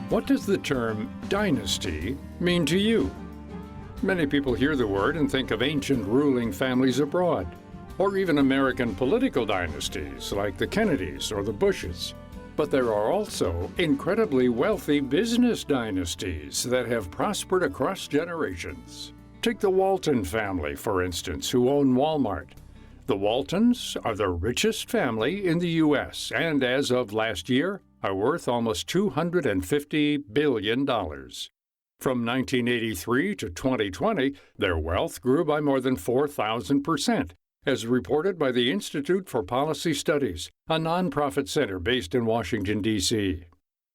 What does the term dynasty mean to you? Many people hear the word and think of ancient ruling families abroad, or even American political dynasties like the Kennedys or the Bushes. But there are also incredibly wealthy business dynasties that have prospered across generations. Take the Walton family, for instance, who own Walmart. The Waltons are the richest family in the U.S. and, as of last year, are worth almost $250 billion. From 1983 to 2020, their wealth grew by more than 4,000%, as reported by the Institute for Policy Studies, a nonprofit center based in Washington, D.C.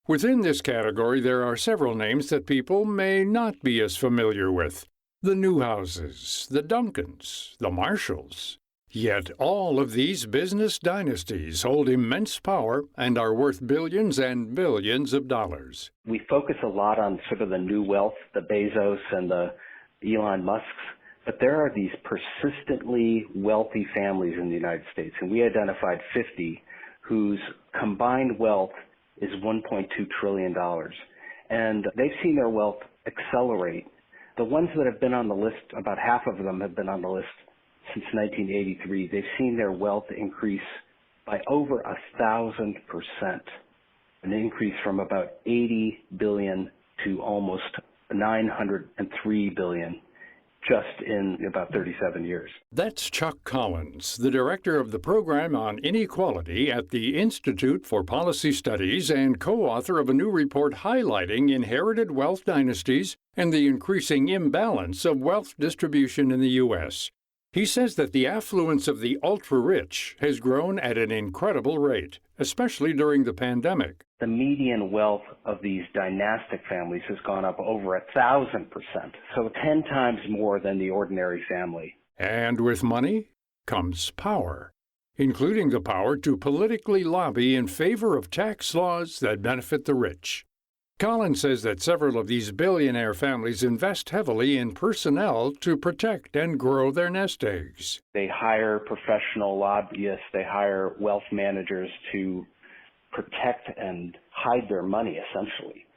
Within this category, there are several names that people may not be as familiar with. The Newhouses, the Duncans, the Marshalls. Yet all of these business dynasties hold immense power and are worth billions and billions of dollars. We focus a lot on sort of the new wealth, the Bezos and the Elon Musks, but there are these persistently wealthy families in the United States, and we identified 50 whose combined wealth is $1.2 trillion. And they've seen their wealth accelerate. The ones that have been on the list, about half of them have been on the list since 1983, they've seen their wealth increase by over 1,000%, an increase from about 80 billion to almost 903 billion just in about 37 years. That's Chuck Collins, the director of the program on inequality at the Institute for Policy Studies and co-author of a new report highlighting inherited wealth dynasties and the increasing imbalance of wealth distribution in the U.S. He says that the affluence of the ultra-rich has grown at an incredible rate, especially during the pandemic. The median wealth of these dynastic families has gone up over 1,000%, so 10 times more than the ordinary family. And with money comes power, including the power to politically lobby in favor of tax laws that benefit the rich. Collins says that several of these billionaire families invest heavily in personnel to protect and grow their nest eggs. They hire professional lobbyists, they hire wealth managers to protect and hide their money, essentially.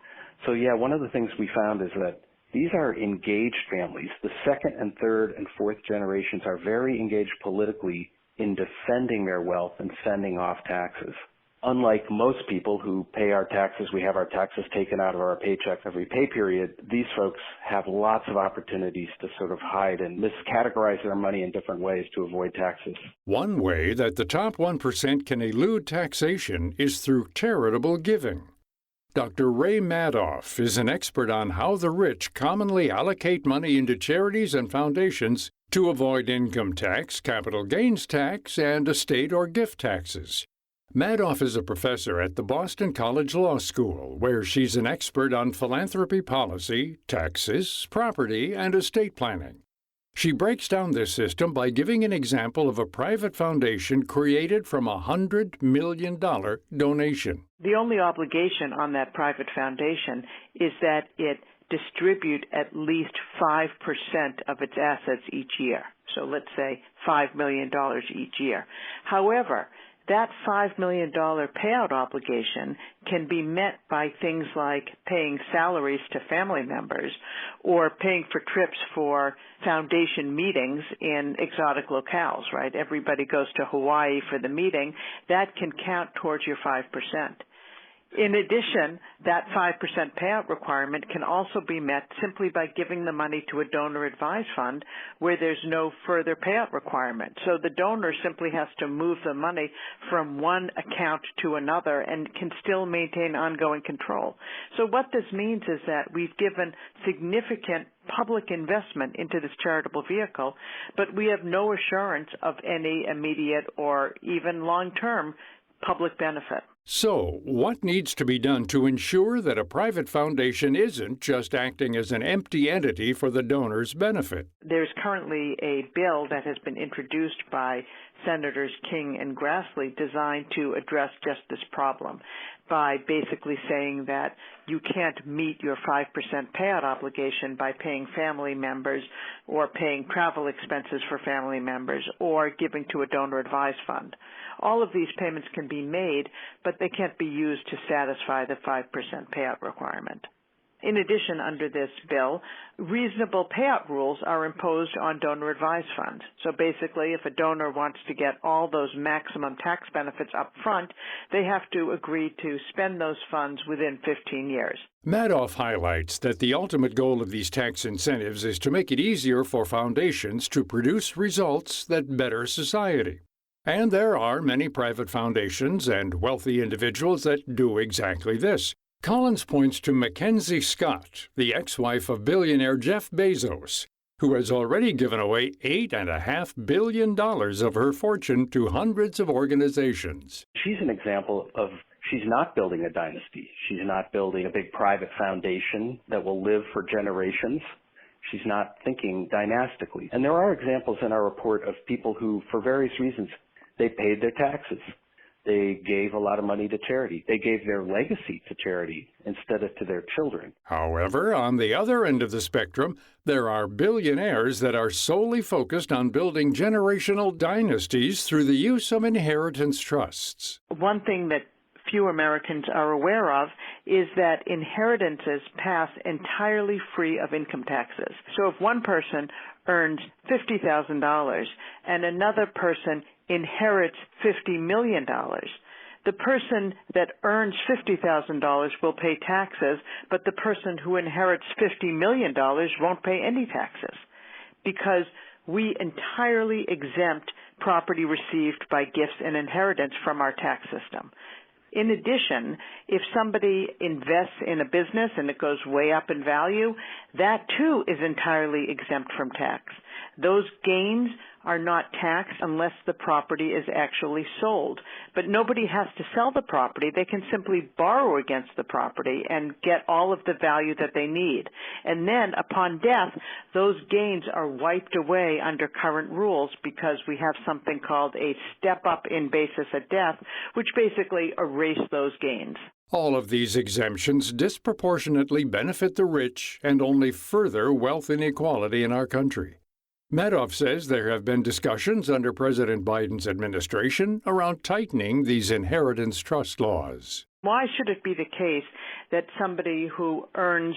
So yeah, one of the things we found is that these are engaged families. The second and third and fourth generations are very engaged politically in defending their wealth and fending off taxes. Unlike most people who pay our taxes, we have our taxes taken out of our paycheck every pay period, these folks have lots of opportunities to sort of hide and miscategorize their money in different ways to avoid taxes. One way that the top 1% can elude taxation is through charitable giving. Dr. Ray Madoff is an expert on how the rich commonly allocate money into charities and foundations to avoid income tax, capital gains tax, and estate or gift taxes. Madoff is a professor at the Boston College Law School, where she's an expert on philanthropy policy, taxes, property, and estate planning. She breaks down this system by giving an example of a private foundation created from a $100 million donation. The only obligation on that private foundation is that it distribute at least 5% of its assets each year. So let's say $5 million each year. However, that $5 million payout obligation can be met by things like paying salaries to family members or paying for trips for foundation meetings in exotic locales, right? Everybody goes to Hawaii for the meeting. That can count towards your 5%. In addition, that 5% payout requirement can also be met simply by giving the money to a donor-advised fund where there's no further payout requirement. So the donor simply has to move the money from one account to another and can still maintain ongoing control. So what this means is that we've given significant public investment into this charitable vehicle, but we have no assurance of any immediate or even long-term public benefit. So, what needs to be done to ensure that a private foundation isn't just acting as an empty entity for the donor's benefit? There's currently a bill that has been introduced by Senators King and Grassley designed to address just this problem by basically saying that you can't meet your 5% payout obligation by paying family members or paying travel expenses for family members or giving to a donor-advised fund. All of these payments can be made, but they can't be used to satisfy the 5% payout requirement. In addition, under this bill, reasonable payout rules are imposed on donor-advised funds. So basically, if a donor wants to get all those maximum tax benefits up front, they have to agree to spend those funds within 15 years. Madoff highlights that the ultimate goal of these tax incentives is to make it easier for foundations to produce results that better society. And there are many private foundations and wealthy individuals that do exactly this. Collins points to Mackenzie Scott, the ex-wife of billionaire Jeff Bezos, who has already given away $8.5 billion of her fortune to hundreds of organizations. She's an example of she's not building a dynasty. She's not building a big private foundation that will live for generations. She's not thinking dynastically. And there are examples in our report of people who, for various reasons, they paid their taxes. They gave a lot of money to charity. They gave their legacy to charity instead of to their children. However, on the other end of the spectrum, there are billionaires that are solely focused on building generational dynasties through the use of inheritance trusts. One thing that few Americans are aware of is that inheritances pass entirely free of income taxes. So if one person earns $50,000 and another person inherits $50 million, the person that earns $50,000 will pay taxes, but the person who inherits $50 million won't pay any taxes because we entirely exempt property received by gifts and inheritance from our tax system. In addition, if somebody invests in a business and it goes way up in value, that too is entirely exempt from tax. Those gains are not taxed unless the property is actually sold. But nobody has to sell the property. They can simply borrow against the property and get all of the value that they need. And then upon death, those gains are wiped away under current rules because we have something called a step-up in basis at death, which basically erase those gains. All of these exemptions disproportionately benefit the rich and only further wealth inequality in our country. Madoff says there have been discussions under President Biden's administration around tightening these inheritance trust laws. Why should it be the case that somebody who earns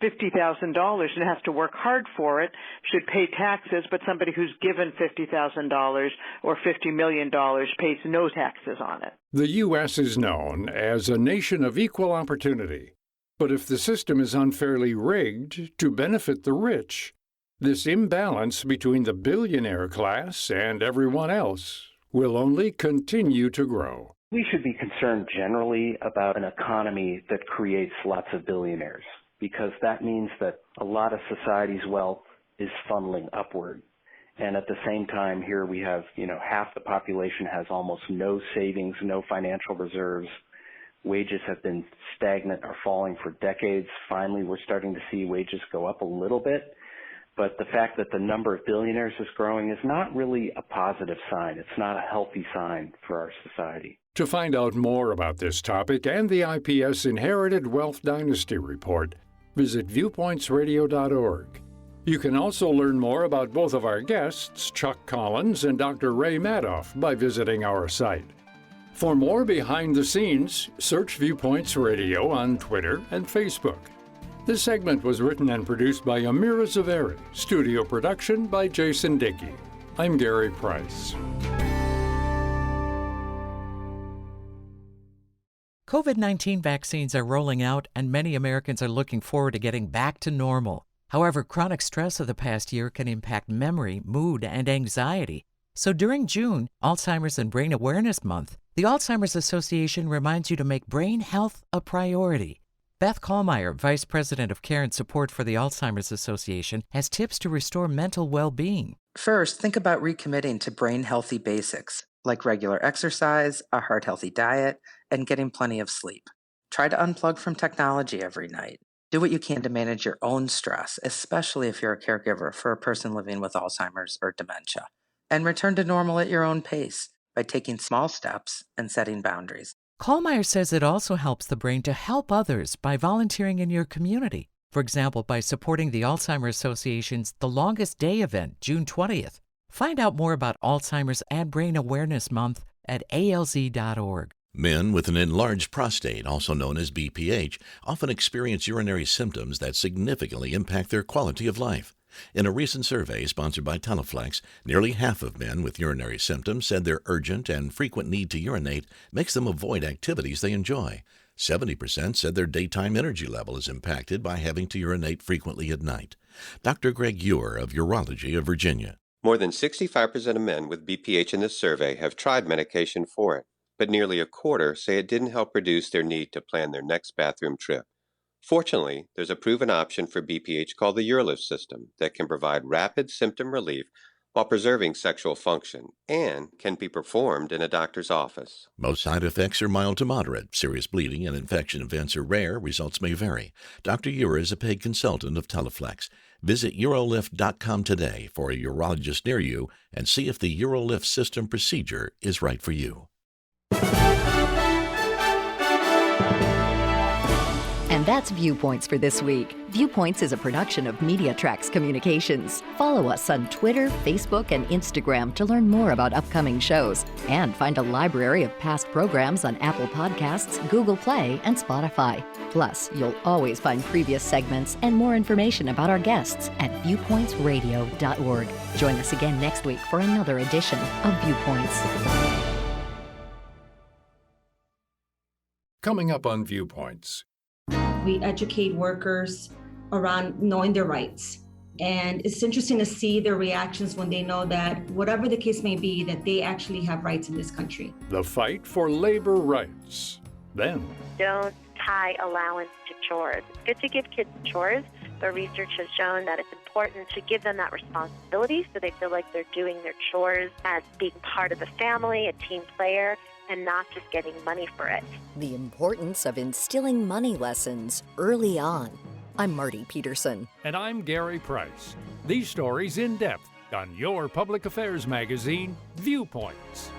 $50,000 and has to work hard for it should pay taxes, but somebody who's given $50,000 or $50 million pays no taxes on it? The U.S. is known as a nation of equal opportunity. But if the system is unfairly rigged to benefit the rich, this imbalance between the billionaire class and everyone else will only continue to grow. We should be concerned generally about an economy that creates lots of billionaires, because that means that a lot of society's wealth is funneling upward. And at the same time, here we have, half the population has almost no savings, no financial reserves. Wages have been stagnant or falling for decades. Finally, we're starting to see wages go up a little bit. But the fact that the number of billionaires is growing is not really a positive sign. It's not a healthy sign for our society. To find out more about this topic and the IPS Inherited Wealth Dynasty Report, visit viewpointsradio.org. You can also learn more about both of our guests, Chuck Collins and Dr. Ray Madoff, by visiting our site. For more behind the scenes, search Viewpoints Radio on Twitter and Facebook. This segment was written and produced by Amira Zaveri. Studio production by Jason Dickey. I'm Gary Price. COVID-19 vaccines are rolling out, and many Americans are looking forward to getting back to normal. However, chronic stress of the past year can impact memory, mood, and anxiety. So during June, Alzheimer's and Brain Awareness Month, the Alzheimer's Association reminds you to make brain health a priority. Beth Kallmeyer, Vice President of Care and Support for the Alzheimer's Association, has tips to restore mental well-being. First, think about recommitting to brain-healthy basics, like regular exercise, a heart-healthy diet, and getting plenty of sleep. Try to unplug from technology every night. Do what you can to manage your own stress, especially if you're a caregiver for a person living with Alzheimer's or dementia. and return to normal at your own pace by taking small steps and setting boundaries. Kohlmeyer says it also helps the brain to help others by volunteering in your community. For example, by supporting the Alzheimer's Association's The Longest Day event, June 20th. Find out more about Alzheimer's and Brain Awareness Month at alz.org. Men with an enlarged prostate, also known as BPH, often experience urinary symptoms that significantly impact their quality of life. In a recent survey sponsored by Teleflex, nearly half of men with urinary symptoms said their urgent and frequent need to urinate makes them avoid activities they enjoy. 70% said their daytime energy level is impacted by having to urinate frequently at night. Dr. Greg Ewer of Urology of Virginia. More than 65% of men with BPH in this survey have tried medication for it, but nearly a quarter say it didn't help reduce their need to plan their next bathroom trip. Fortunately, there's a proven option for BPH called the UroLift system that can provide rapid symptom relief while preserving sexual function and can be performed in a doctor's office. Most side effects are mild to moderate. Serious bleeding and infection events are rare. Results may vary. Dr. Ewer is a paid consultant of Teleflex. Visit urolift.com today for a urologist near you and see if the UroLift system procedure is right for you. And that's Viewpoints for this week. Viewpoints is a production of MediaTrax Communications. Follow us on Twitter, Facebook, and Instagram to learn more about upcoming shows. And find a library of past programs on Apple Podcasts, Google Play, and Spotify. Plus, you'll always find previous segments and more information about our guests at viewpointsradio.org. Join us again next week for another edition of Viewpoints. Coming up on Viewpoints. We educate workers around knowing their rights. And it's interesting to see their reactions when they know that whatever the case may be, that they actually have rights in this country. The fight for labor rights. Then, don't tie allowance to chores. It's good to give kids chores, but research has shown that it's important to give them that responsibility so they feel like they're doing their chores as being part of the family, a team player, and not just getting money for it. The importance of instilling money lessons early on. I'm Marty Peterson. and I'm Gary Price. These stories in depth on your public affairs magazine, Viewpoints.